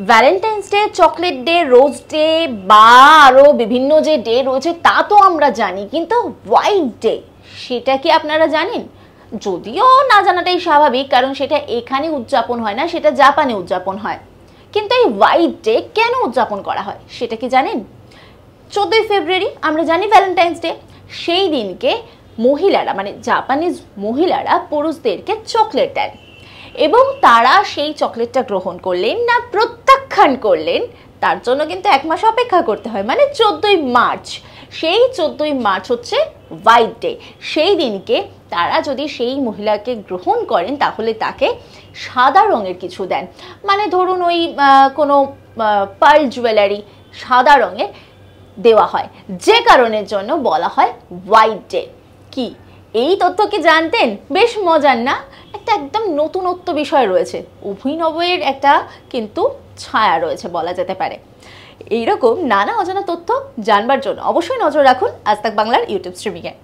Valentine's day, chocolate day, rose day বা আরও বিভিন্ন যে ডে রয়েছে তা তো আমরা জানি, কিন্তু হোয়াইট ডে সেটা কি আপনারা জানেন? যদিও না জানাটাই স্বাভাবিক, কারণ সেটা এখানে উদযাপন হয় না, সেটা জাপানে উদযাপন হয়। কিন্তু এই হোয়াইট ডে কেন উদযাপন করা হয় সেটা কি জানেন? 14ই ফেব্রুয়ারি আমরা জানি ভ্যালেন্টাইন্স ডে। সেই দিনকে মহিলারা মানে জাপানিজ মহিলারা পুরুষদেরকে চকলেট দেন এবং তারা সেই চকলেটটা গ্রহণ করলেন না প্রত্যাখ্যান করলেন তার জন্য কিন্তু 1 মাস অপেক্ষা করতে হয়, মানে 14ই মার্চ। সেই 14ই মার্চ হচ্ছে হোয়াইট ডে। সেই দিনকে তারা যদি সেই মহিলাকে গ্রহণ করেন তাহলে তাকে সাদা রঙের কিছু দেন, মানে ধরুন ওই কোনো পার্ল জুয়েলারি সাদা রঙের দেওয়া হয়, যে কারণের জন্য বলা হয় হোয়াইট ডে। কি এই তথ্য কি জানতেন? বেশ মজার না? একটা একদম নতুনত্ব বিষয় রয়েছে, অভিনবের একটা কিন্তু ছায়া রয়েছে বলা যেতে পারে। এইরকম নানা অজানা তথ্য জানবার জন্য অবশ্যই নজর রাখুন আজ তাক বাংলার ইউটিউব স্ট্রিমিংয়ে।